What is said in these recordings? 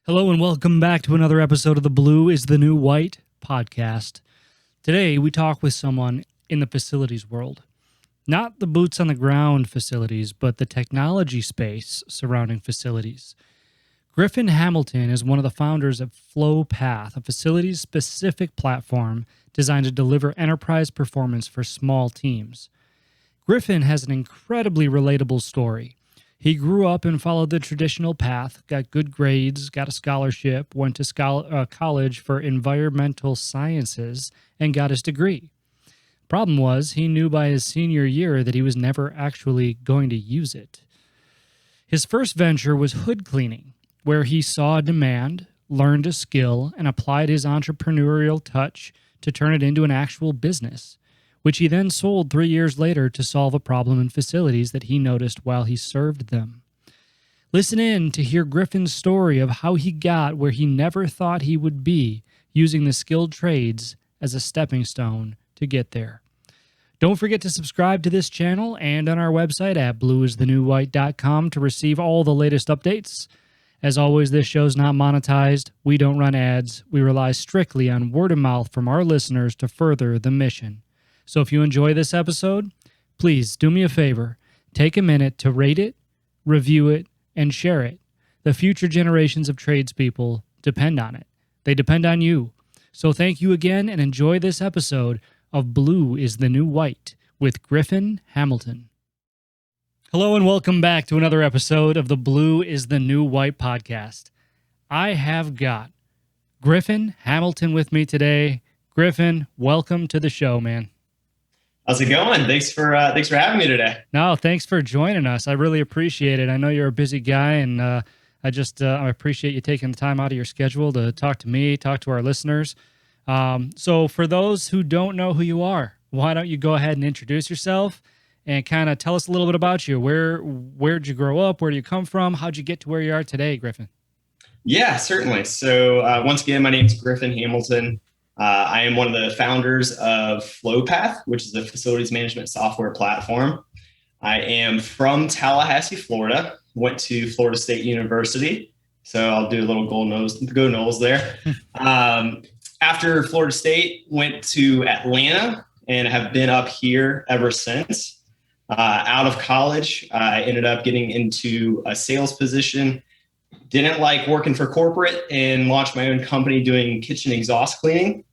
Hello and welcome back to another episode of the Blue is the New White podcast. Today we talk with someone in the facilities world. Not the boots on the ground facilities, but the technology space surrounding facilities. Griffin Hamilton is one of the founders of FlowPath, a facilities-specific platform designed to deliver enterprise performance for small teams. Griffin has an incredibly relatable story. He grew up and followed the traditional path, got good grades, got a scholarship, went to college for environmental sciences, and got his degree. Problem was, he knew by his senior year that he was never actually going to use it. His first venture was hood cleaning, where he saw demand, learned a skill, and applied his entrepreneurial touch to turn it into an actual business, which he then sold 3 years later to solve a problem in facilities that he noticed while he served them. Listen in to hear Griffin's story of how he got where he never thought he would be, using the skilled trades as a stepping stone to get there. Don't forget to subscribe to this channel and on our website at blueisthenewwhite.com to receive all the latest updates. As always, this show's not monetized. We don't run ads. We rely strictly on word of mouth from our listeners to further the mission. So if you enjoy this episode, please do me a favor. Take a minute to rate it, review it, and share it. The future generations of tradespeople depend on it. They depend on you. So thank you again and enjoy this episode of Blue is the New White with Griffin Hamilton. Hello and welcome back to another episode of the Blue is the New White podcast. I have got Griffin Hamilton with me today. Griffin, welcome to the show, man. How's it going? Thanks for having me today. No, thanks for joining us. I really appreciate it. I know you're a busy guy, and I appreciate you taking the time out of your schedule to talk to me, talk to our listeners. So for those who don't know who you are, why don't you go ahead and introduce yourself and kind of tell us a little bit about you. Where'd you grow up? Where do you come from? How'd you get to where you are today, Griffin? Yeah, certainly. So once again, my name is Griffin Hamilton. I am one of the founders of FlowPath, which is a facilities management software platform. I am from Tallahassee, Florida. Went to Florida State University, so I'll do a little go Noles there. After Florida State, went to Atlanta and have been up here ever since. Out of college, I ended up getting into a sales position. Didn't like working for corporate and launched my own company doing kitchen exhaust cleaning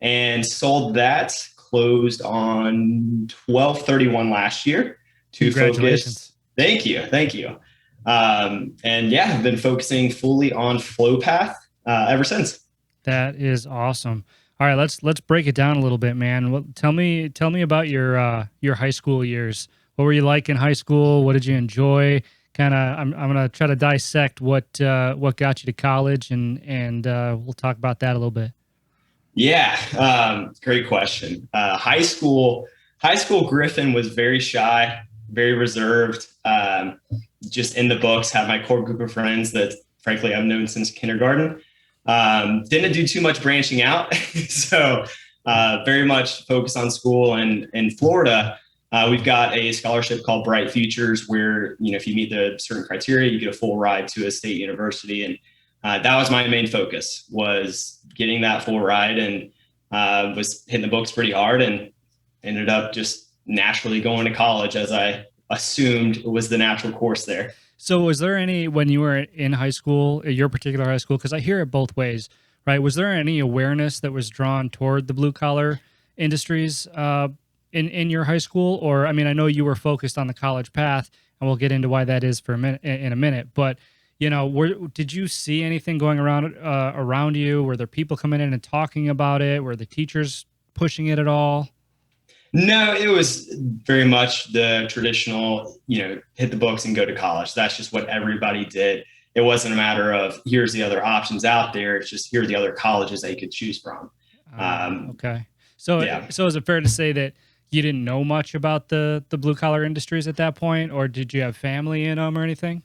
and sold that. Closed on 12/31 last year to Congratulations. Focus. Thank you. And yeah, I've been focusing fully on FlowPath ever since. That is awesome. All right, let's break it down a little bit, man. Tell me about your high school years. What were you like in high school? What did you enjoy? I'm gonna try to dissect what got you to college, and we'll talk about that a little bit. Yeah, great question. High school Griffin was very shy, very reserved. Just in the books, had my core group of friends that frankly I've known since kindergarten. Didn't do too much branching out, so very much focused on school. And in Florida, we've got a scholarship called Bright Futures, where if you meet the certain criteria, you get a full ride to a state university. And that was my main focus, was getting that full ride, and was hitting the books pretty hard, and ended up just naturally going to college, as I assumed was the natural course there. So was there any, when you were in high school, your particular high school, because I hear it both ways, right? Was there any awareness that was drawn toward the blue collar industries in your high school? Or, I mean, I know you were focused on the college path, and we'll get into why that is in a minute, but did you see anything going around you? Were there people coming in and talking about it? Were the teachers pushing it at all? No, it was very much the traditional, hit the books and go to college. That's just what everybody did. It wasn't a matter of here's the other options out there. It's just here are the other colleges that you could choose from. Okay. So, yeah. So is it fair to say that you didn't know much about the blue collar industries at that point, or did you have family in them or anything?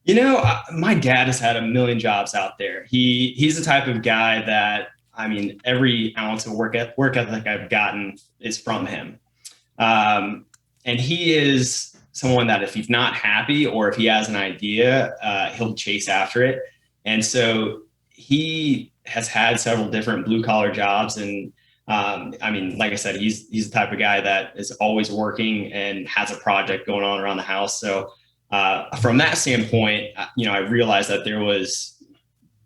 My dad has had a million jobs out there. He's the type of guy that, every ounce of work ethic I've gotten is from him. And he is someone that if he's not happy or if he has an idea, he'll chase after it. And so he has had several different blue collar jobs. And I mean, like I said, he's the type of guy that is always working and has a project going on around the house. So from that standpoint, I realized that there was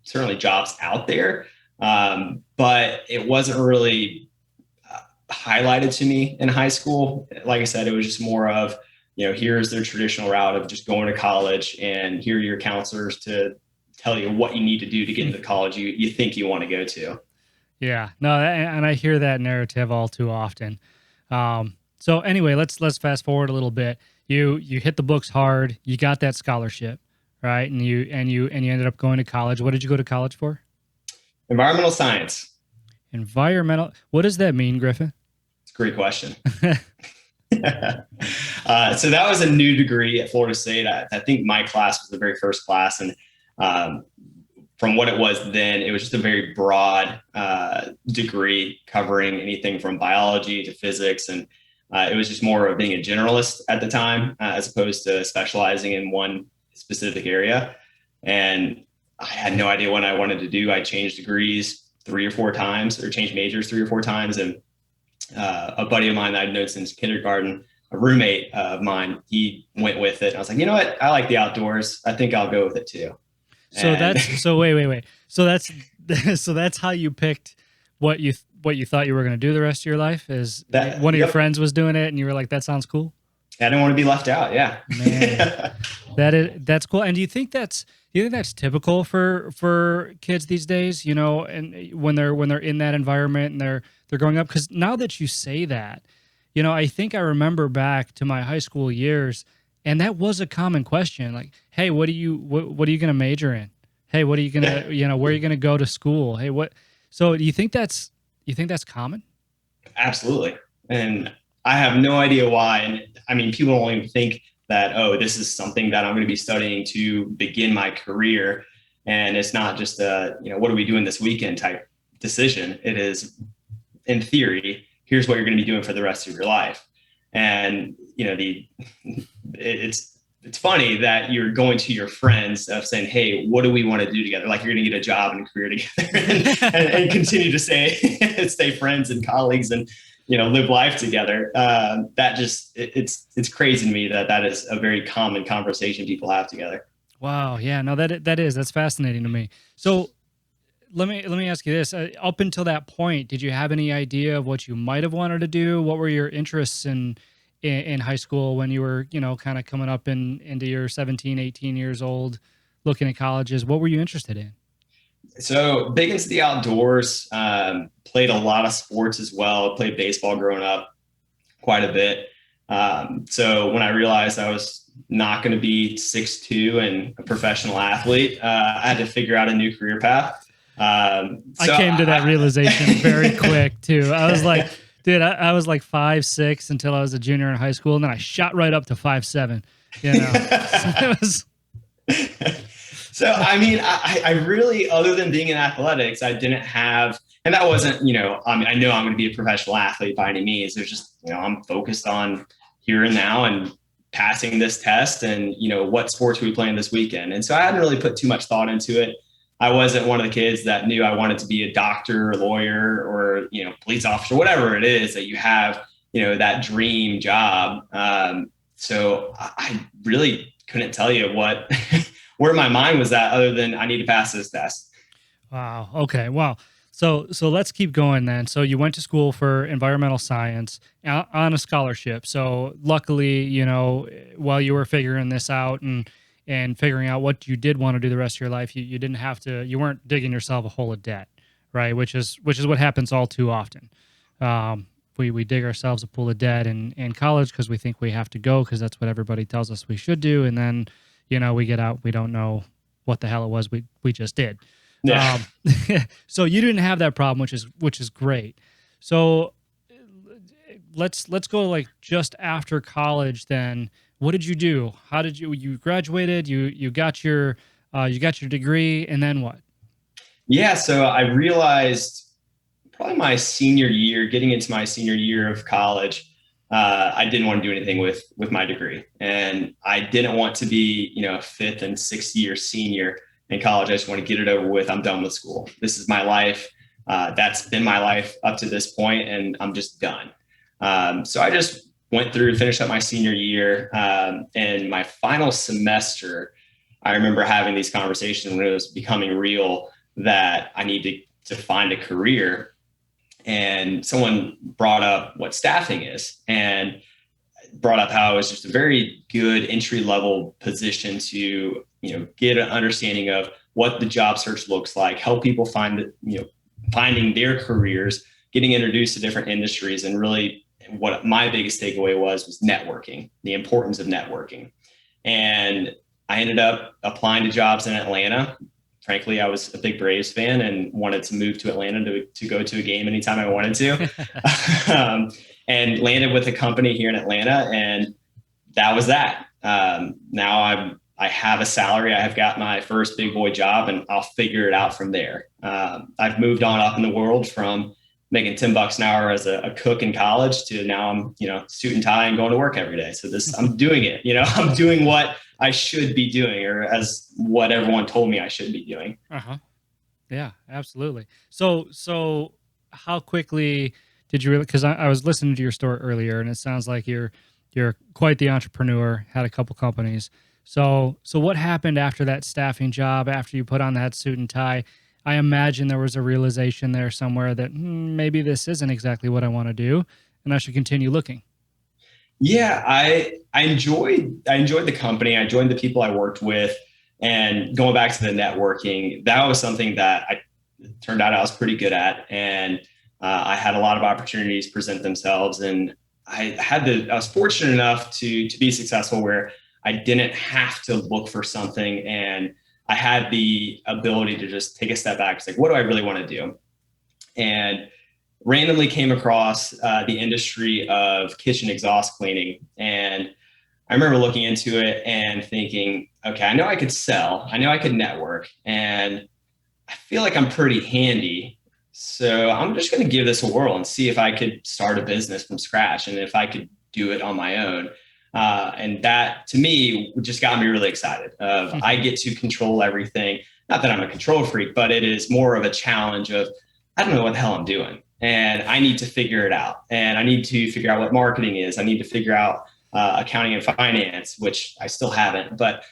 certainly jobs out there, but it wasn't really highlighted to me in high school. Like I said, it was just more of, here's their traditional route of just going to college, and here are your counselors to tell you what you need to do to get into the college you think you want to go to. Yeah, no, and I hear that narrative all too often. So anyway, let's fast forward a little bit. You hit the books hard. You got that scholarship, right? And you ended up going to college. What did you go to college for? Environmental science. Environmental. What does that mean, Griffin? It's a great question. So that was a new degree at Florida State. I think my class was the very first class, and from what it was then, it was just a very broad degree covering anything from biology to physics. And it was just more of being a generalist at the time, as opposed to specializing in one specific area. And I had no idea what I wanted to do. I changed degrees 3 or 4 times, or changed majors 3 or 4 times. And a buddy of mine that I'd known since kindergarten, a roommate of mine, he went with it. And I was like, you know what? I like the outdoors. I think I'll go with it too. So wait. So that's how you picked what you thought you were going to do the rest of your life, is that one of your friends was doing it and you were like, that sounds cool. I didn't want to be left out. Yeah. Man, that's cool. And do you think that's typical for kids these days, and when they're in that environment and they're growing up? Because now that you say that, I think I remember back to my high school years, and that was a common question. Like, hey, what are you going to major in? Hey, what are you going to, where are you going to go to school? Hey, what? So do you think that's common? Absolutely. And I have no idea why. And I mean, people don't even think that, oh, this is something that I'm going to be studying to begin my career. And it's not just what are we doing this weekend type decision. It is, in theory, here's what you're going to be doing for the rest of your life. And, it's funny that you're going to your friends of saying, hey, what do we want to do together? Like, you're going to get a job and a career together and continue to stay friends and colleagues and, live life together. That just, it's crazy to me that is a very common conversation people have together. Wow. Yeah, no, that's fascinating to me. So let me ask you this, up until that point, did you have any idea of what you might've wanted to do? What were your interests in high school when you were, kind of coming up into your 17, 18 years old, looking at colleges? What were you interested in? So big into the outdoors, played a lot of sports as well. Played baseball growing up quite a bit. So when I realized I was not going to be 6'2" and a professional athlete, I had to figure out a new career path. I came to that realization very quick too. I was like, dude, I was like 5'6" until I was a junior in high school, and then I shot right up to 5'7". So, I mean, I really, other than being in athletics, I didn't have, and that wasn't, I know I'm going to be a professional athlete by any means. There's just, I'm focused on here and now and passing this test and, what sports are we playing this weekend? And so I hadn't really put too much thought into it. I wasn't one of the kids that knew I wanted to be a doctor or lawyer or, police officer, whatever it is that you have, that dream job. So I really couldn't tell you what, where my mind was at, other than I need to pass this test. Wow. Okay. Wow. So let's keep going then. So you went to school for environmental science on a scholarship. So luckily, while you were figuring this out and figuring out what you did want to do the rest of your life, you didn't have to, you weren't digging yourself a hole of debt, right? Which is what happens all too often. We dig ourselves a pool of debt in college because we think we have to go because that's what everybody tells us we should do. And then, we get out, we don't know what the hell it was we just did. Yeah. So you didn't have that problem, which is great. So let's go like just after college then. What did you do? How did you graduated, you got your degree, and then what? Yeah. So I realized probably my senior year, getting into my senior year of college, I didn't want to do anything with my degree, and I didn't want to be, a 5th and 6th year senior in college. I just want to get it over with. I'm done with school. This is my life. That's been my life up to this point, and I'm just done. So I just went through, finished up my senior year, and my final semester, I remember having these conversations when it was becoming real that I need to find a career. And someone brought up what staffing is and brought up how it was just a very good entry level position to, get an understanding of what the job search looks like, help people finding their careers, getting introduced to different industries. And really what my biggest takeaway was networking, the importance of networking. And I ended up applying to jobs in Atlanta. Frankly, I was a big Braves fan and wanted to move to Atlanta to go to a game anytime I wanted to, and landed with a company here in Atlanta. And that was that. Now I have a salary. I have got my first big boy job, and I'll figure it out from there. I've moved on up in the world from making $10 an hour as a cook in college to now I'm, suit and tie and going to work every day. So I'm doing it, I'm doing what I should be doing, or as what everyone told me I should be doing. Yeah, absolutely. So how quickly did you really, cause I was listening to your story earlier and it sounds like you're quite the entrepreneur, had a couple companies. So what happened after that staffing job, after you put on that suit and tie? I imagine there was a realization there somewhere that maybe this isn't exactly what I want to do and I should continue looking. Yeah, I enjoyed the company. I enjoyed the people I worked with, and going back to the networking, that was something that turned out I was pretty good at. And I had a lot of opportunities present themselves, and I was fortunate enough to be successful where I didn't have to look for something, and I had the ability to just take a step back. It's like, what do I really want to do? And randomly came across the industry of kitchen exhaust cleaning. And I remember looking into it and thinking, okay, I know I could sell, I know I could network, and I feel like I'm pretty handy. So I'm just going to give this a whirl and see if I could start a business from scratch and if I could do it on my own. And that to me just got me really excited. I get to control everything. Not that I'm a control freak, but it is more of a challenge of, I don't know what the hell I'm doing. And I need to figure it out. And I need to figure out what marketing is. I need to figure out accounting and finance, which I still haven't. But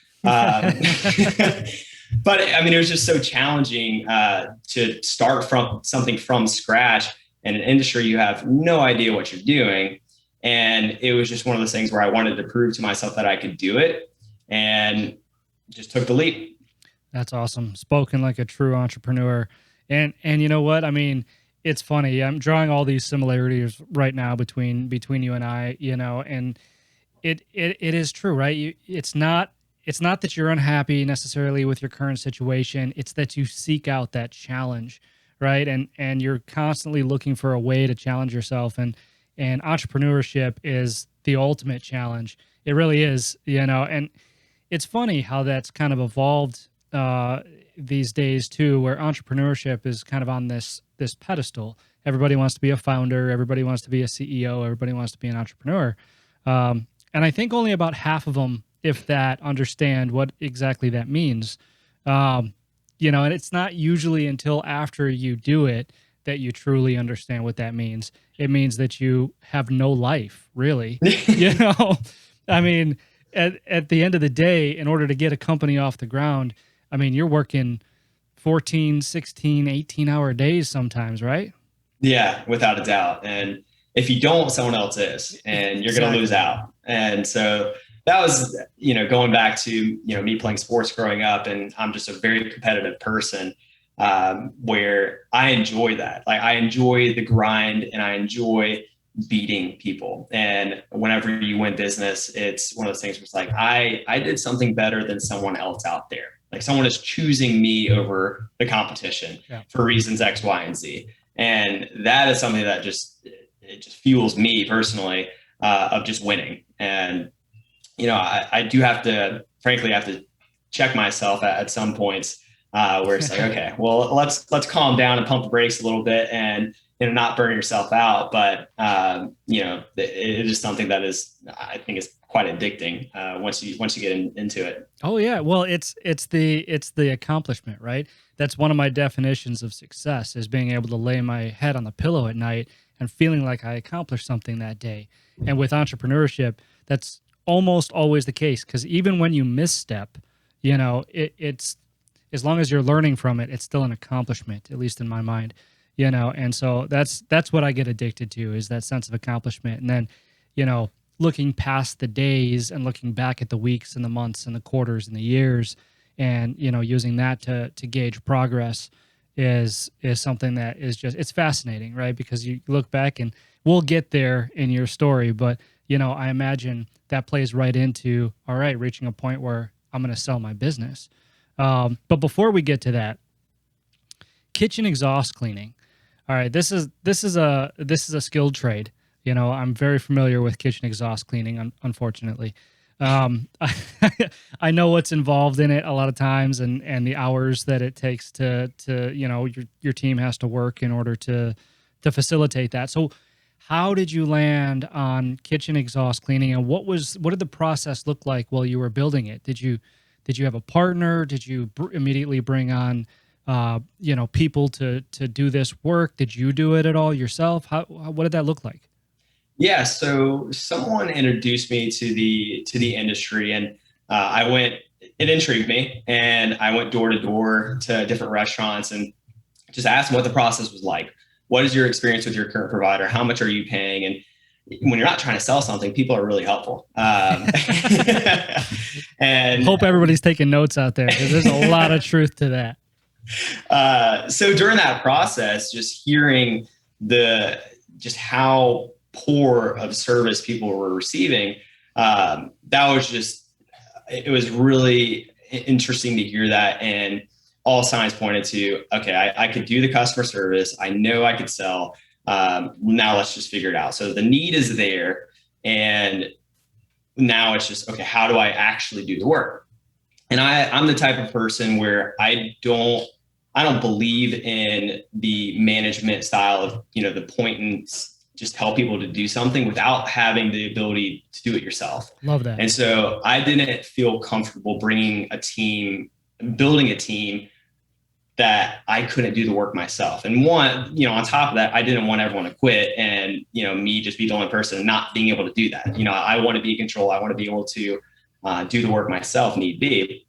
but I mean, it was just so challenging to start from something from scratch in an industry you have no idea what you're doing. And it was just one of those things where I wanted to prove to myself that I could do it, and just took the leap. That's awesome. Spoken like a true entrepreneur. And you know what? I mean, it's funny. I'm drawing all these similarities right now between you and I, and it is true, right? It's not that you're unhappy necessarily with your current situation. It's that you seek out that challenge, right? And you're constantly looking for a way to challenge yourself. And entrepreneurship is the ultimate challenge. It really is, and it's funny how that's kind of evolved these days too, where entrepreneurship is kind of on this pedestal. Everybody wants to be a founder. Everybody wants to be a CEO. Everybody wants to be an entrepreneur. And I think only about half of them, if that, understand what exactly that means. And it's not usually until after you do it that you truly understand what that means. It means that you have no life, really. I mean, at the end of the day, in order to get a company off the ground, I mean, you're working 14, 16, 18-hour days sometimes, right? Yeah, without a doubt. And if you don't, someone else is, and you're going to lose out. And so that was, going back to, me playing sports growing up, and I'm just a very competitive person, where I enjoy that. Like, I enjoy the grind and I enjoy beating people. And whenever you win business, it's one of those things where it's like, I did something better than someone else out there. Like, someone is choosing me over the competition for reasons X, Y, and Z. And that is something that just fuels me personally, of just winning. And, I do have to, frankly, check myself at some points, where it's like, okay, well, let's calm down and pump the brakes a little bit. And and not burn yourself out. But, it is something that I think is quite addicting once you get into it. Oh yeah. Well, it's the accomplishment, right? That's one of my definitions of success, is being able to lay my head on the pillow at night and feeling like I accomplished something that day. And with entrepreneurship, that's almost always the case, because even when you misstep, it's, as long as you're learning from it, it's still an accomplishment, at least in my mind. And so that's what I get addicted to, is that sense of accomplishment. And then, looking past the days and looking back at the weeks and the months and the quarters and the years, and using that to gauge progress is something that is just, it's fascinating, right? Because you look back, and we'll get there in your story, but I imagine that plays right into, all right, reaching a point where I'm going to sell my business. But before we get to that, kitchen exhaust cleaning. All right, this is a skilled trade. I'm very familiar with kitchen exhaust cleaning, unfortunately. I know what's involved in it a lot of times, and the hours that it takes to your team has to work in order to facilitate that. So how did you land on kitchen exhaust cleaning, and what did the process look like while you were building it? Did you have a partner? Did you immediately bring on people to do this work? Did you do it at all yourself? What did that look like? Yeah, so someone introduced me to the industry, and it intrigued me, and I went door to door to different restaurants and just asked them what the process was like. What is your experience with your current provider? How much are you paying? And when you're not trying to sell something, people are really helpful. And hope everybody's taking notes out there, because there's a lot of truth to that. So during that process, just hearing just how poor of service people were receiving, it was really interesting to hear that. And all signs pointed to, okay, I could do the customer service. I know I could sell. Now let's just figure it out. So the need is there. And now it's just, okay, how do I actually do the work? And I'm the type of person where I don't believe in the management style of, the point and just tell people to do something without having the ability to do it yourself. Love that. And so I didn't feel comfortable building a team that I couldn't do the work myself. And on top of that, I didn't want everyone to quit and, me just be the only person not being able to do that. I want to be in control. I want to be able to do the work myself, need be.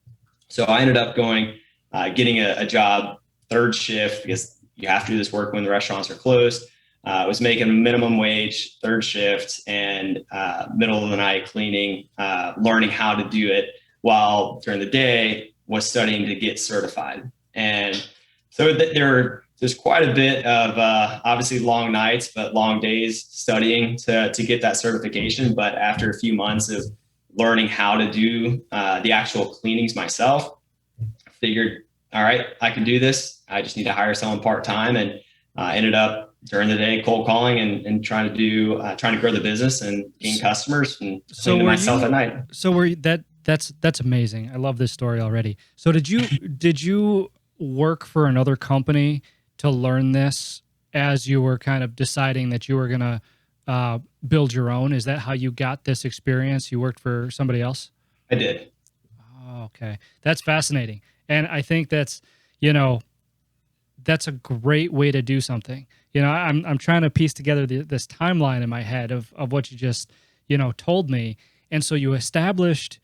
So I ended up getting a job, third shift, because you have to do this work when the restaurants are closed. I was making minimum wage, third shift, and middle of the night cleaning, learning how to do it, while during the day was studying to get certified. And so there's quite a bit of obviously long nights, but long days studying to get that certification. But after a few months of learning how to do the actual cleanings myself, figured, all right, I can do this. I just need to hire someone part-time, and ended up during the day cold calling and trying to grow the business and gain customers and clean myself at night. So that's amazing. I love this story already. So did you work for another company to learn this as you were kind of deciding that you were going to build your own? Is that how you got this experience? You worked for somebody else? I did. Oh, okay. That's fascinating. And I think that's a great way to do something. I'm trying to piece together this timeline in my head of what you just, told me. And so you established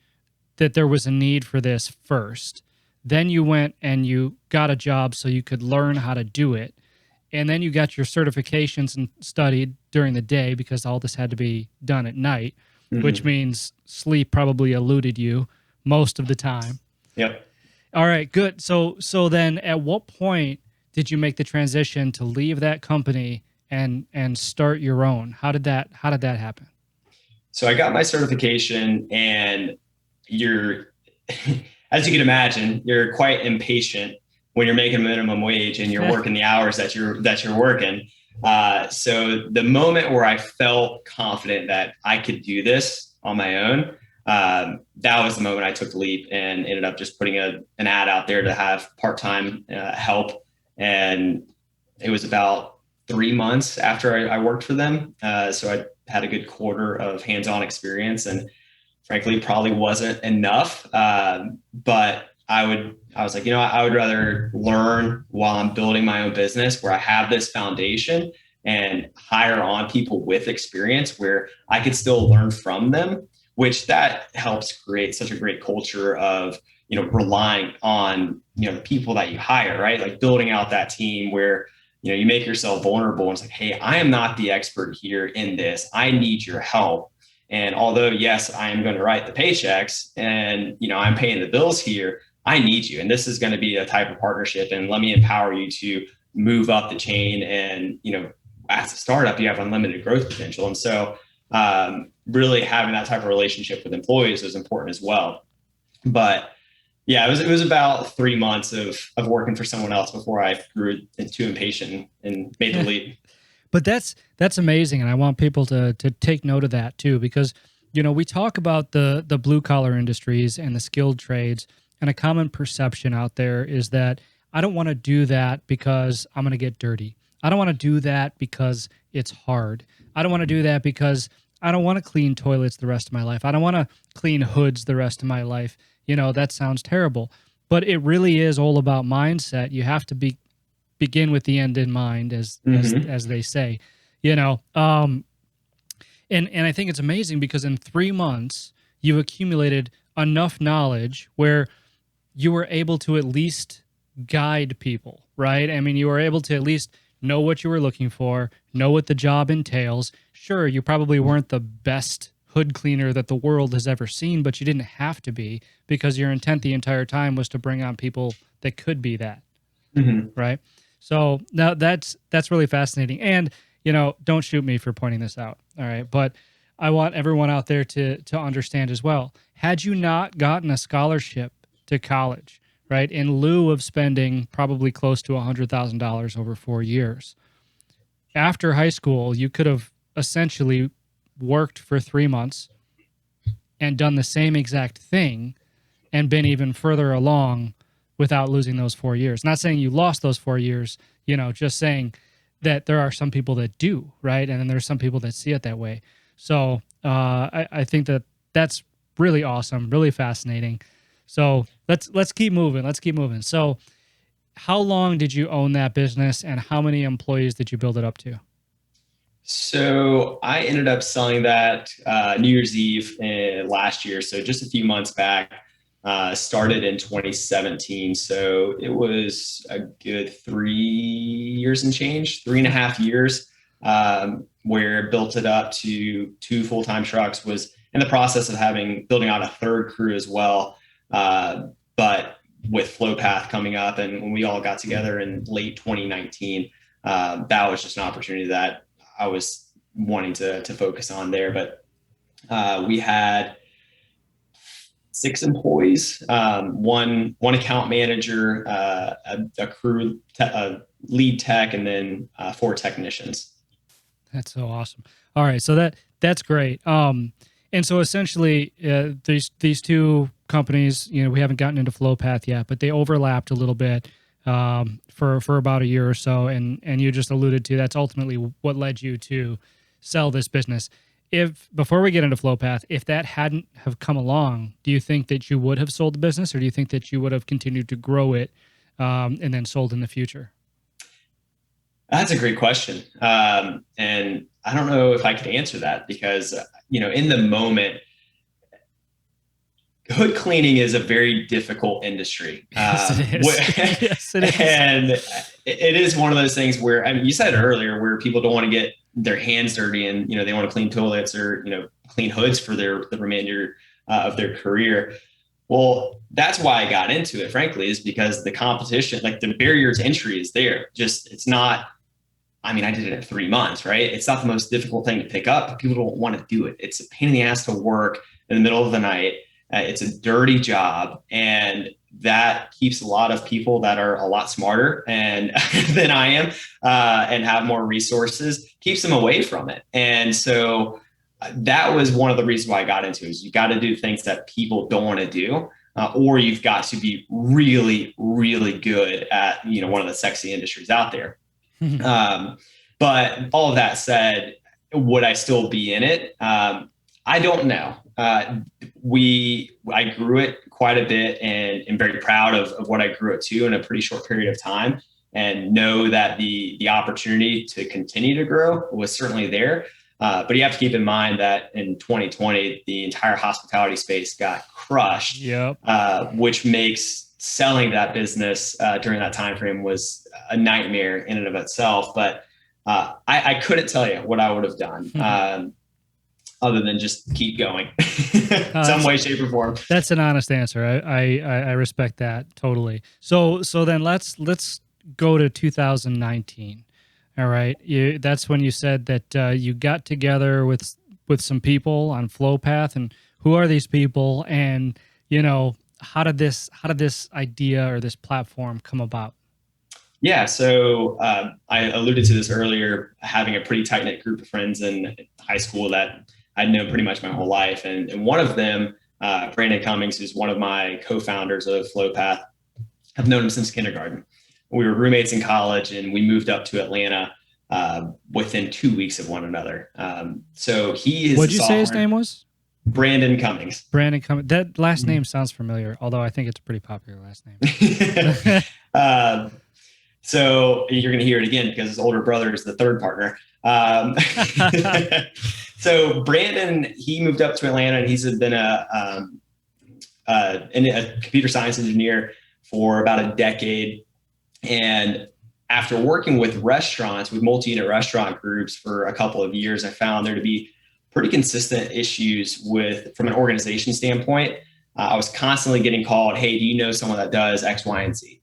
that there was a need for this first. Then you went and you got a job so you could learn how to do it. And then you got your certifications and studied during the day, because all this had to be done at night, which means sleep probably eluded you most of the time. Yep. All right, good. So then at what point did you make the transition to leave that company and start your own? How did that happen? So I got my certification, and as you can imagine, you're quite impatient when you're making minimum wage and you're working the hours that you're working. So the moment where I felt confident that I could do this on my own, that was the moment I took the leap and ended up just putting an ad out there to have part-time help. And it was about 3 months after I worked for them. So I had a good quarter of hands-on experience, and frankly, probably wasn't enough. But I was like, I would rather learn while I'm building my own business where I have this foundation and hire on people with experience where I could still learn from them, which that helps create such a great culture of, relying on, the people that you hire, right? Like building out that team where, you make yourself vulnerable and it's like, hey, I am not the expert here in this. I need your help. And although, yes, I am going to write the paychecks and, I'm paying the bills here, I need you. And this is going to be a type of partnership. And let me empower you to move up the chain. And, as a startup, you have unlimited growth potential. And so really having that type of relationship with employees was important as well. But yeah, it was about 3 months of working for someone else before I grew too impatient and made the leap. But that's amazing, and I want people to take note of that too, because we talk about the blue collar industries and the skilled trades, and a common perception out there is that I don't want to do that because I'm going to get dirty. I don't want to do that because it's hard. I don't want to do that because I don't want to clean toilets the rest of my life. I don't want to clean hoods the rest of my life. That sounds terrible, but it really is all about mindset. You have to begin with the end in mind, as they say, and I think it's amazing because in 3 months you accumulated enough knowledge where you were able to at least guide people, right? I mean, you were able to at least know what you were looking for, know what the job entails. Sure, you probably weren't the best hood cleaner that the world has ever seen, but you didn't have to be, because your intent the entire time was to bring on people that could be that, right? So now that's really fascinating. And, don't shoot me for pointing this out. All right. But I want everyone out there to understand as well. Had you not gotten a scholarship to college, right, in lieu of spending probably close to $100,000 over 4 years, after high school, you could have essentially worked for 3 months and done the same exact thing and been even further along without losing those 4 years. Not saying you lost those 4 years, just saying that there are some people that do, right? And then there's some people that see it that way. So I think that's really awesome, really fascinating. So let's keep moving. Let's keep moving. So how long did you own that business, and how many employees did you build it up to? So I ended up selling that New Year's Eve last year. So just a few months back. Started in 2017. So it was a good 3 years and change, 3.5 years, where built it up to 2 full-time trucks. Was in the process of building out a third crew as well. But with FlowPath coming up, and when we all got together in late 2019, that was just an opportunity that I was wanting to focus on there. But we had 6 employees, one account manager, a crew, a lead tech, and then 4 technicians. That's so awesome. All right, so that's great. And so essentially, these 2 companies, we haven't gotten into FlowPath yet, but they overlapped a little bit for about a year or so, and you just alluded to that's ultimately what led you to sell this business. If before we get into FlowPath, if that hadn't have come along, do you think that you would have sold the business, or do you think that you would have continued to grow it and then sold in the future? That's a great question. And I don't know if I could answer that because, in the moment, hood cleaning is a very difficult industry. Yes, it is. Yes, it is. And it is one of those things where, I mean, you said earlier where people don't want to get their hands dirty and, they want to clean toilets or, clean hoods for the remainder of their career. Well, that's why I got into it, frankly, is because the competition, like the barrier to entry is there. It's not, I mean, I did it in 3 months, right? It's not the most difficult thing to pick up, but people don't want to do it. It's a pain in the ass to work in the middle of the night. It's a dirty job, and that keeps a lot of people that are a lot smarter and than I am and have more resources, keeps them away from it. And so that was one of the reasons why I got into it. Is you got to do things that people don't want to do, or you've got to be really, really good at one of the sexy industries out there. But all of that said, would I still be in it? I don't know. I grew it quite a bit and am very proud of what I grew it to in a pretty short period of time, and know that the opportunity to continue to grow was certainly there. But you have to keep in mind that in 2020, the entire hospitality space got crushed, Yep. Which makes selling that business during that time frame was a nightmare in and of itself. But I couldn't tell you what I would have done. Other than just keep going, some way, shape, or form. That's an honest answer. I respect that totally. So then let's go to 2019. All right, that's when you said that you got together with some people on FlowPath, and who are these people, and how did this idea or this platform come about? Yeah, so I alluded to this earlier, having a pretty tight knit group of friends in high school that I'd known pretty much my whole life. And one of them, Brandon Cummings, who's one of my co-founders of FlowPath, I've known him since kindergarten. We were roommates in college, and we moved up to Atlanta within 2 weeks of one another. So he is. What'd you say his name was? Brandon Cummings. Brandon Cummings. That last name sounds familiar, although I think it's a pretty popular last name. So you're going to hear it again because his older brother is the third partner. So Brandon, he moved up to Atlanta, and he's been a computer science engineer for about a decade. And after working with restaurants, with multi-unit restaurant groups for a couple of years, I found there to be pretty consistent issues from an organization standpoint. I was constantly getting called, hey, do you know someone that does X, Y, and Z?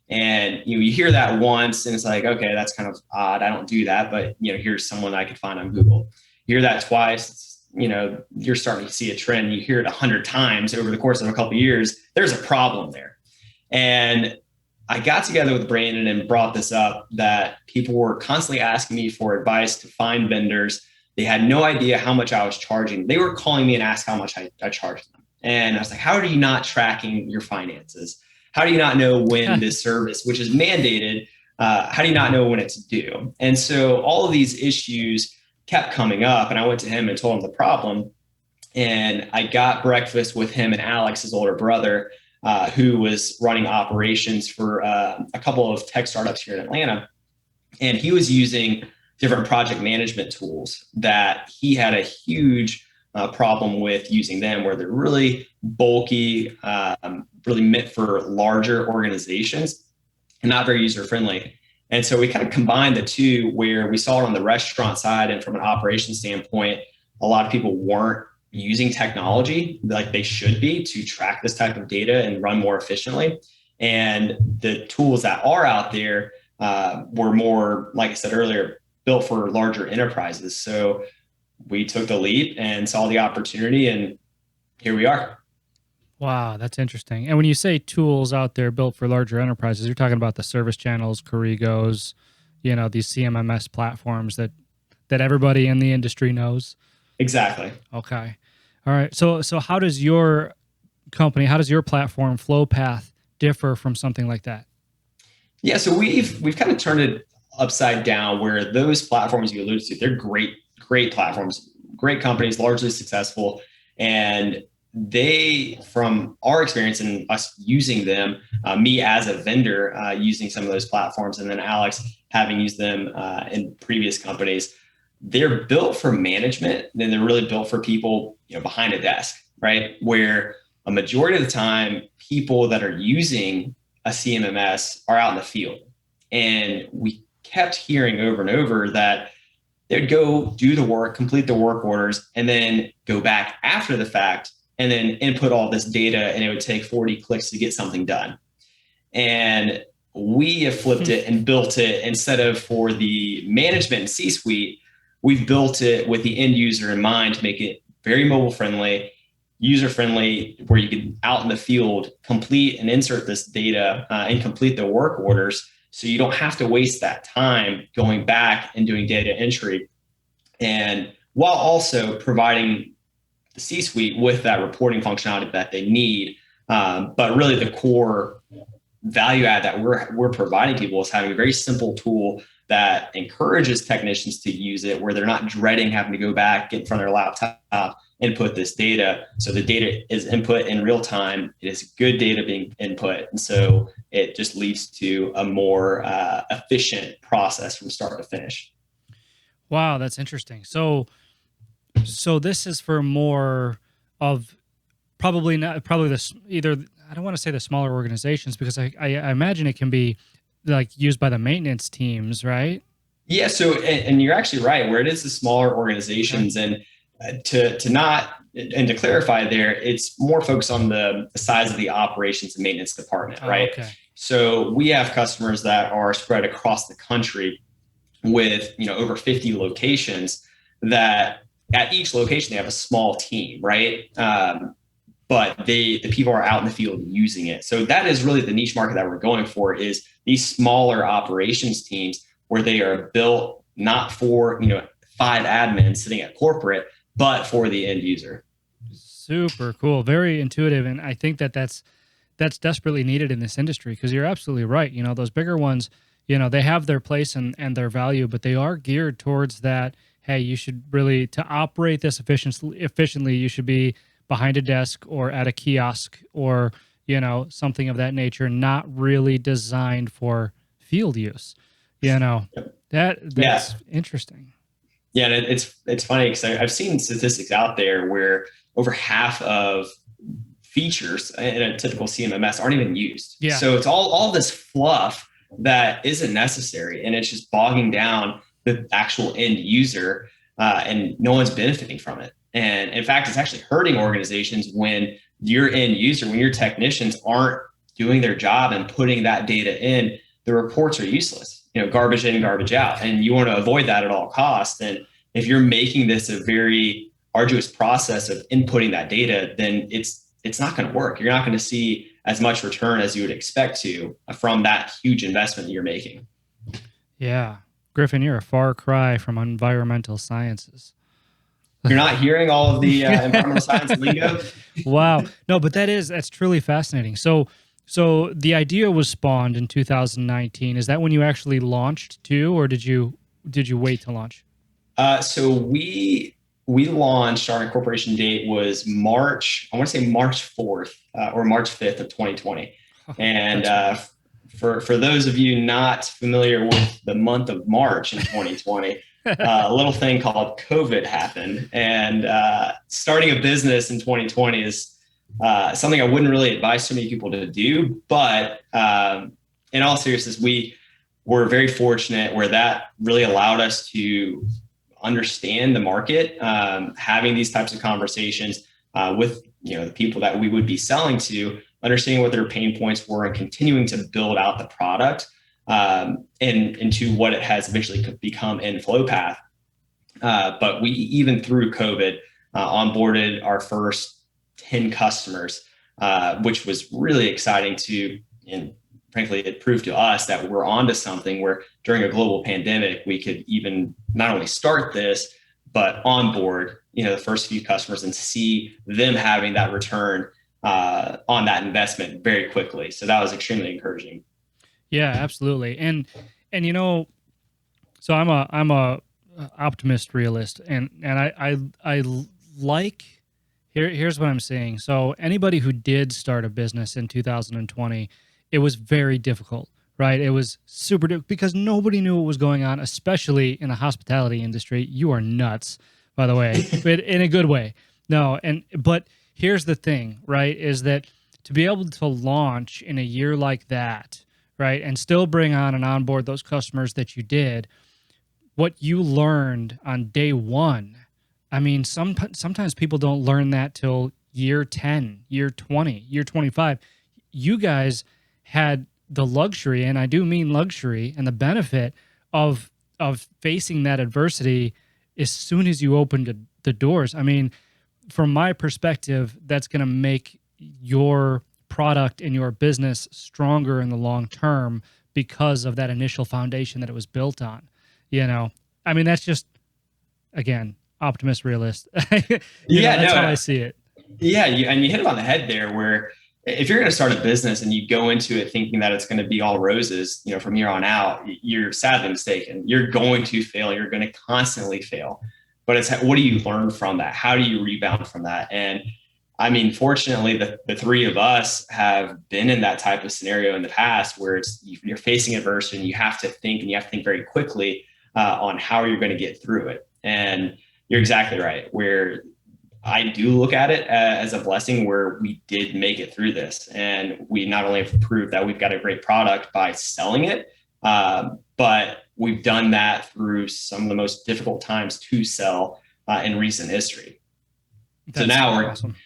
And you hear that once, and it's like, okay, that's kind of odd. I don't do that, but here's someone I could find on Google. You hear that twice, you're starting to see a trend. You hear it 100 times over the course of a couple of years. There's a problem there. And I got together with Brandon and brought this up, that people were constantly asking me for advice to find vendors. They had no idea how much I was charging. They were calling me and asking how much I charged them. And I was like, how are you not tracking your finances? How do you not know when this service, which is mandated, how do you not know when it's due? And so all of these issues kept coming up, and I went to him and told him the problem. And I got breakfast with him and Alex, his older brother, who was running operations for a couple of tech startups here in Atlanta. And he was using different project management tools that he had a huge problem with using them, where they're really bulky, really meant for larger organizations and not very user-friendly. And so we kind of combined the two, where we saw it on the restaurant side, and from an operations standpoint, a lot of people weren't using technology like they should be to track this type of data and run more efficiently. And the tools that are out there were more, like I said earlier, built for larger enterprises. So we took the leap and saw the opportunity, and here we are. Wow, that's interesting. And when you say tools out there built for larger enterprises, you're talking about the service channels, Corrigos, these CMMS platforms that everybody in the industry knows. Exactly. Okay. All right. So how does your company, how does your platform FlowPath differ from something like that? Yeah, so we've kind of turned it upside down, where those platforms you alluded to, they're great platforms, great companies, largely successful. And they, from our experience and us using them, me as a vendor using some of those platforms, and then Alex having used them in previous companies, they're built for management. Then they're really built for people behind a desk, right? Where a majority of the time, people that are using a CMMS are out in the field. And we kept hearing over and over that they'd go do the work, complete the work orders, and then go back after the fact and then input all this data, and it would take 40 clicks to get something done. And we have flipped it and built it, instead of for the management and C-suite, we've built it with the end user in mind to make it very mobile friendly, user friendly, where you can out in the field complete and insert this data and complete the work orders. So you don't have to waste that time going back and doing data entry. And while also providing the C-suite with that reporting functionality that they need. But really the core value add that we're providing people is having a very simple tool that encourages technicians to use it, where they're not dreading having to go back, get in front of their laptop, input this data. So the data is input in real time. It is good data being input. And so it just leads to a more efficient process from start to finish. Wow, that's interesting. So this is for more of probably this either, I don't want to say the smaller organizations, because I imagine it can be like used by the maintenance teams, right? Yeah. So, and you're actually right, where it is the smaller organizations. Okay. And to clarify there, it's more focused on the size of the operations and maintenance department, right? Okay. So we have customers that are spread across the country with, over 50 locations, that at each location, they have a small team, right? But the people are out in the field using it. So that is really the niche market that we're going for, is these smaller operations teams, where they are built not for, 5 admins sitting at corporate, but for the end user. Super cool. Very intuitive. And I think that's desperately needed in this industry, because you're absolutely right. Those bigger ones, they have their place and their value, but they are geared towards that. Hey, you should really, to operate this efficiently, you should be behind a desk or at a kiosk or, something of that nature, not really designed for field use. That's interesting. Yeah. And it's funny, because I've seen statistics out there where over half of features in a typical CMMS aren't even used. Yeah. So it's all this fluff that isn't necessary, and it's just bogging down the actual end user, and no one's benefiting from it. And in fact, it's actually hurting organizations when your end user, when your technicians aren't doing their job and putting that data in. The reports are useless, garbage in, garbage out, and you want to avoid that at all costs. And if you're making this a very arduous process of inputting that data, then it's not going to work. You're not going to see as much return as you would expect to from that huge investment that you're making. Yeah. Griffin, you're a far cry from environmental sciences. You're not hearing all of the environmental science lingo? Wow. No, but that's truly fascinating. So the idea was spawned in 2019. Is that when you actually launched too, or did you wait to launch? So we launched, our incorporation date was March 4th or March 5th of 2020. And for those of you not familiar with the month of March in 2020, a little thing called COVID happened. And starting a business in 2020 is something I wouldn't really advise so many people to do. But in all seriousness, we were very fortunate where that really allowed us to understand the market, having these types of conversations with the people that we would be selling to, understanding what their pain points were, and continuing to build out the product and into what it has eventually become in FlowPath. But we, even through COVID, onboarded our first 10 customers, which was really exciting and frankly, it proved to us that we're onto something, where during a global pandemic, we could even not only start this, but onboard, the first few customers and see them having that return on that investment very quickly. So that was extremely encouraging. Yeah, absolutely. And so I'm a optimist realist, and I like, here's what I'm saying. So anybody who did start a business in 2020, it was very difficult, right? It was super difficult because nobody knew what was going on, especially in the hospitality industry. You are nuts, by the way, but in a good way. No, but here's the thing, right? Is that to be able to launch in a year like that, right, and still bring on and onboard those customers that you did, what you learned on day one. I mean, sometimes people don't learn that till year 10, year 20, year 25. You guys had the luxury, and I do mean luxury, and the benefit of facing that adversity as soon as you opened the doors. I mean, from my perspective, that's going to make your product and your business stronger in the long term because of that initial foundation that it was built on. I mean, that's just, again, optimist realist. That's how I see it. Yeah, and you hit it on the head there, where if you're going to start a business and you go into it thinking that it's going to be all roses, from here on out, you're sadly mistaken. You're going to fail. You're going to constantly fail. But it's what do you learn from that? How do you rebound from that? And I mean, fortunately, the three of us have been in that type of scenario in the past where you're facing adversity and you have to think very quickly on how you're going to get through it. And you're exactly right. Where I do look at it as a blessing where we did make it through this. And we not only have proved that we've got a great product by selling it, but we've done that through some of the most difficult times to sell in recent history. So now we're awesome.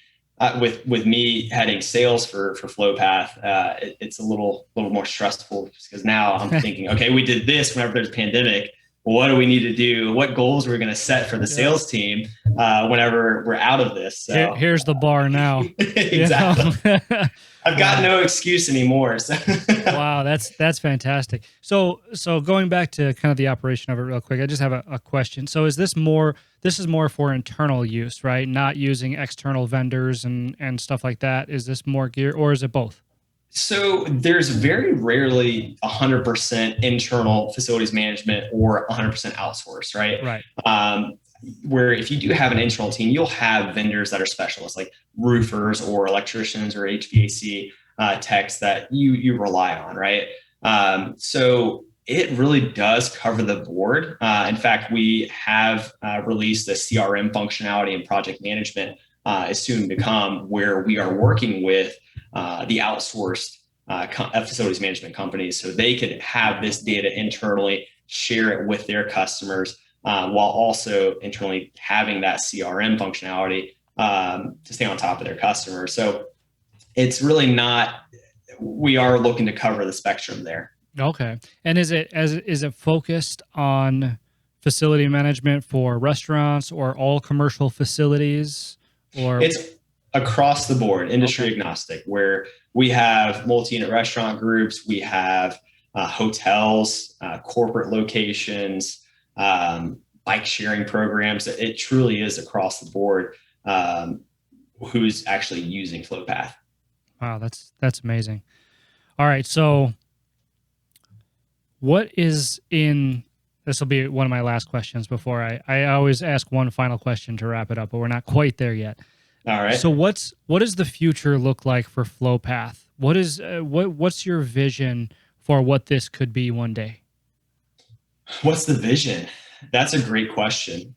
With me heading sales for FlowPath, it's a little more stressful because now I'm thinking, okay, we did this whenever there's a pandemic. What do we need to do? What goals we're going to set for the sales team whenever we're out of this? So here's the bar now. Exactly. I've got no excuse anymore. So. Wow, that's fantastic. So going back to kind of the operation of it real quick, I just have a question. So this is more for internal use, right? Not using external vendors and stuff like that. Is this more gear or is it both? So there's very rarely 100% internal facilities management or 100% outsourced, right? Right. Where if you do have an internal team, you'll have vendors that are specialists like roofers or electricians or HVAC techs that you rely on, right? So it really does cover the board. In fact, we have released a CRM functionality and project management is soon to come where we are working with the outsourced facilities management companies so they could have this data internally, share it with their customers, while also internally having that CRM functionality to stay on top of their customers. So it's really not, we are looking to cover the spectrum there. Okay. And is it focused on facility management for restaurants or all commercial facilities? Or it's across the board, industry agnostic, where we have multi-unit restaurant groups, we have hotels, corporate locations, bike sharing programs. It truly is across the board who's actually using FlowPath. Wow, that's amazing. All right, so what is this will be one of my last questions before I always ask one final question to wrap it up, but we're not quite there yet. All right. So what does the future look like for FlowPath? What's your vision for what this could be one day? What's the vision? That's a great question.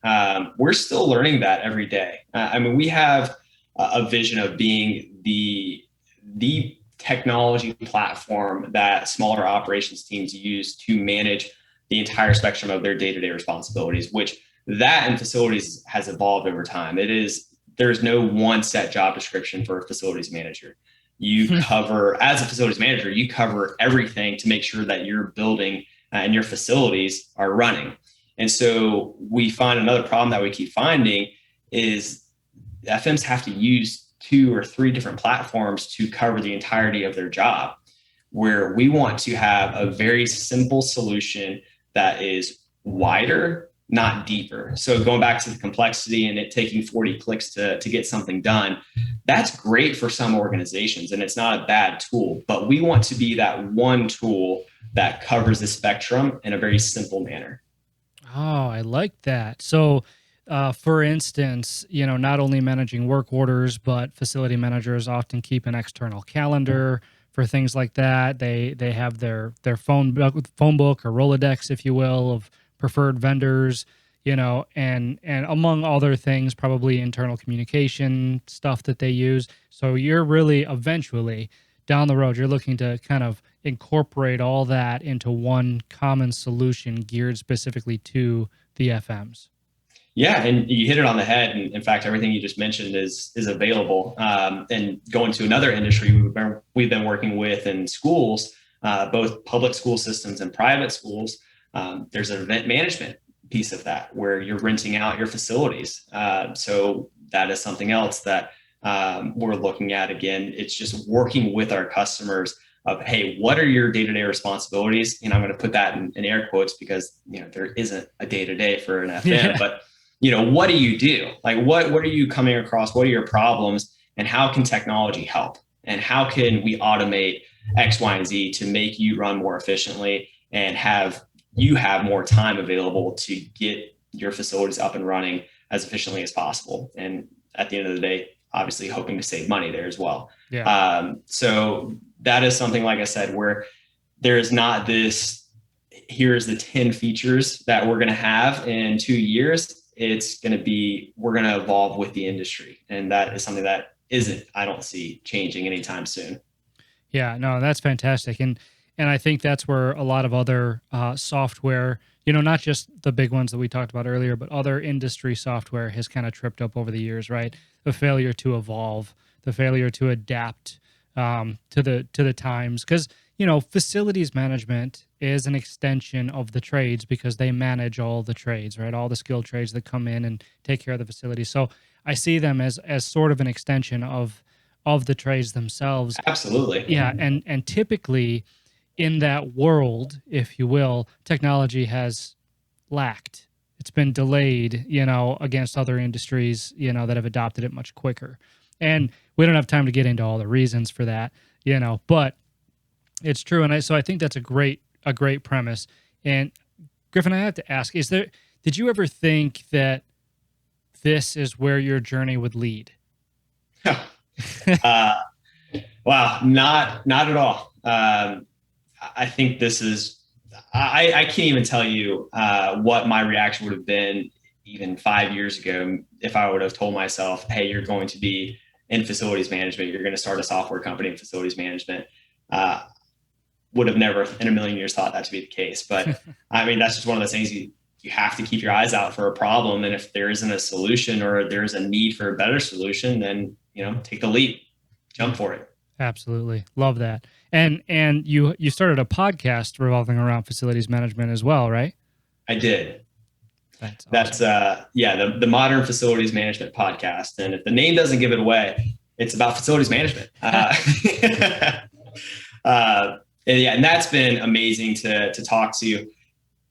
We're still learning that every day. I mean, we have a vision of being the technology platform that smaller operations teams use to manage the entire spectrum of their day-to-day responsibilities, which that in facilities has evolved over time. There's no one set job description for a facilities manager. You cover, as a facilities manager, you cover everything to make sure that your building and your facilities are running. And so we find another problem that we keep finding is FMs have to use 2 or 3 different platforms to cover the entirety of their job, where we want to have a very simple solution that is wider, not deeper. So going back to the complexity and it taking 40 clicks to get something done, that's great for some organizations and it's not a bad tool, but we want to be that one tool that covers the spectrum in a very simple manner. Oh, I like that. So for instance, not only managing work orders, but facility managers often keep an external calendar for things like that. They have their phone book or Rolodex, if you will, of preferred vendors, and among other things, probably internal communication stuff that they use. So you're really eventually down the road, you're looking to kind of incorporate all that into one common solution geared specifically to the FMs. Yeah, and you hit it on the head. And in fact, everything you just mentioned is available. And going to another industry we've been working with in schools, both public school systems and private schools. There's an event management piece of that where you're renting out your facilities. So that is something else that we're looking at. Again, it's just working with our customers of, hey, what are your day-to-day responsibilities? And I'm going to put that in air quotes because there isn't a day-to-day for an FM, but what do you do? Like what are you coming across? What are your problems and how can technology help? and how can we automate X, Y, and Z to make you run more efficiently and have more time available to get your facilities up and running as efficiently as possible. And at the end of the day, obviously hoping to save money there as well. Yeah. So that is something, like I said, where there is not this, here's the 10 features that we're going to have in 2 years. It's going to be, we're going to evolve with the industry. And that is something that I don't see changing anytime soon. Yeah, no, that's fantastic. And I think that's where a lot of other software, not just the big ones that we talked about earlier, but other industry software has kind of tripped up over the years, right? The failure to evolve, the failure to adapt to the times. Because, facilities management is an extension of the trades because they manage all the trades, right? All the skilled trades that come in and take care of the facility. So I see them as sort of an extension of the trades themselves. Absolutely. Yeah, and typically in that world, if you will, technology has lacked. It's been delayed, against other industries, that have adopted it much quicker. And we don't have time to get into all the reasons for that, but it's true. And so I think that's a great premise. And Griffin, I have to ask, did you ever think that this is where your journey would lead? Wow, not at all. I think this is, I can't even tell you what my reaction would have been even 5 years ago if I would have told myself, hey, you're going to be in facilities management, you're going to start a software company in facilities management. Would have never in a million years thought that to be the case. But I mean, that's just one of those things you have to keep your eyes out for a problem. And if there isn't a solution or there's a need for a better solution, then, take the leap, jump for it. Absolutely. Love that. And you started a podcast revolving around facilities management as well, right? I did. That's awesome. That's the Modern Facilities Management Podcast. And if the name doesn't give it away, it's about facilities management. And that's been amazing to talk to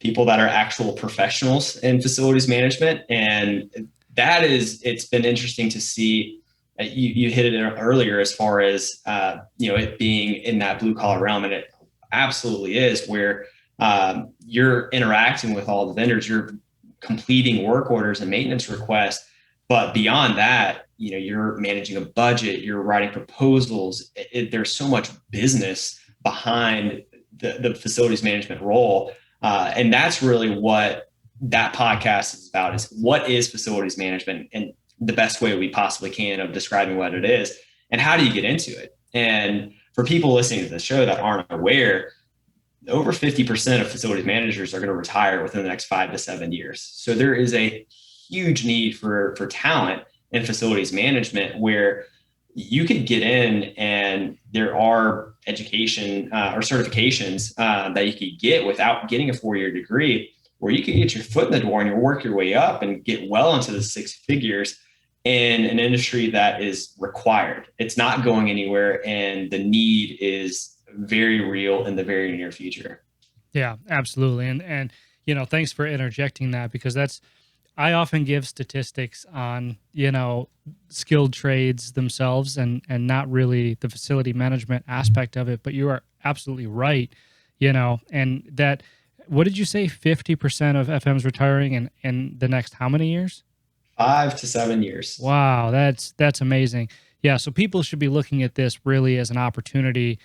people that are actual professionals in facilities management. And it's been interesting to see. You hit it earlier as far as, it being in that blue collar realm. And it absolutely is, where you're interacting with all the vendors, you're completing work orders and maintenance requests. But beyond that, you're managing a budget, you're writing proposals. There's so much business behind the facilities management role. And that's really what that podcast is about, is what is facilities management and the best way we possibly can of describing what it is and how do you get into it. And for people listening to the show that aren't aware, over 50% of facilities managers are going to retire within the next 5 to 7 years. So there is a huge need for talent in facilities management, where you could get in and there are education or certifications that you could get without getting a 4-year degree, where you could get your foot in the door and you work your way up and get well into the 6 figures in an industry that is required. It's not going anywhere, and the need is very real in the very near future. Yeah, absolutely. And thanks for interjecting that, because I often give statistics on, skilled trades themselves and not really the facility management aspect of it, but you are absolutely right, and that, what did you say, 50% of FM's retiring in the next how many years? 5 to 7 years. Wow, that's amazing. Yeah, so people should be looking at this really as an opportunity,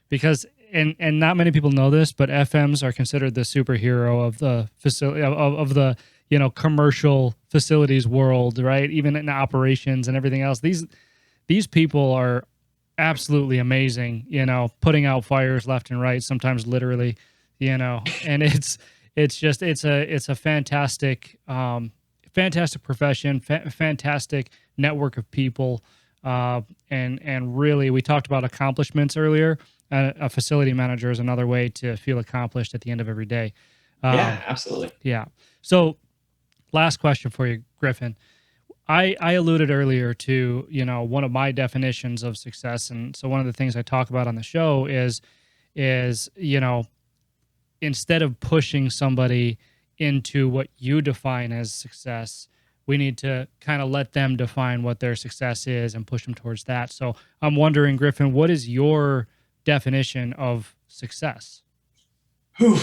because and not many people know this, but FMs are considered the superhero of the facility of the commercial facilities world, right? Even in operations and everything else. These people are absolutely amazing, putting out fires left and right, sometimes literally, and it's a fantastic fantastic profession, fantastic network of people. And really, we talked about accomplishments earlier. A facility manager is another way to feel accomplished at the end of every day. Yeah, absolutely. Yeah. So last question for you, Griffin. I alluded earlier to, one of my definitions of success. And so one of the things I talk about on the show is, instead of pushing somebody into what you define as success, we need to kind of let them define what their success is and push them towards that. So I'm wondering, Griffin, what is your definition of success? Whew.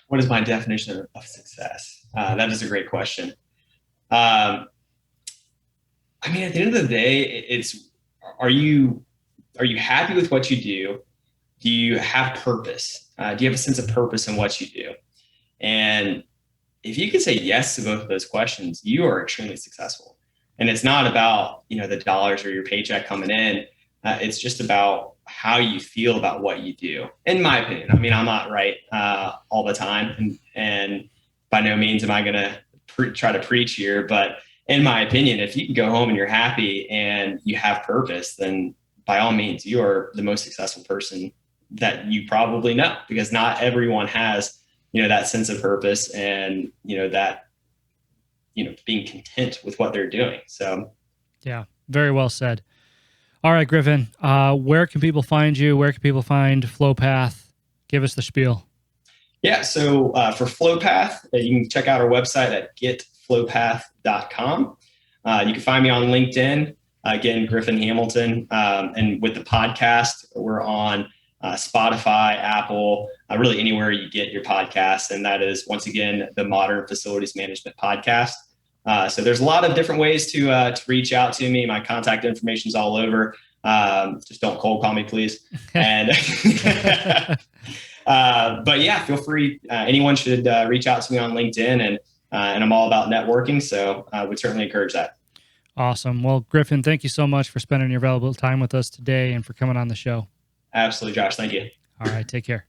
What is my definition of success? That is a great question. I mean, at the end of the day, it's, are you happy with what you do? Do you have purpose? Do you have a sense of purpose in what you do? And if you can say yes to both of those questions, you are extremely successful. And it's not about, the dollars or your paycheck coming in. It's just about how you feel about what you do. In my opinion, I mean, I'm not right all the time, and by no means am I going to try to preach here. But in my opinion, if you can go home and you're happy and you have purpose, then by all means, you are the most successful person that you probably know, because not everyone has, that sense of purpose and, that, being content with what they're doing. So, yeah, very well said. All right, Griffin, where can people find you? Where can people find FlowPath? Give us the spiel. Yeah. So for FlowPath, you can check out our website at getflowpath.com. You can find me on LinkedIn, again, Griffin Hamilton. And with the podcast, we're on Spotify, Apple, really anywhere you get your podcasts. And that is, once again, the Modern Facilities Management Podcast. So there's a lot of different ways to reach out to me. My contact information is all over. Just don't cold call me, please. And but yeah, feel free. Anyone should reach out to me on LinkedIn, and I'm all about networking. So I would certainly encourage that. Awesome. Well, Griffin, thank you so much for spending your valuable time with us today and for coming on the show. Absolutely, Josh. Thank you. All right. Take care.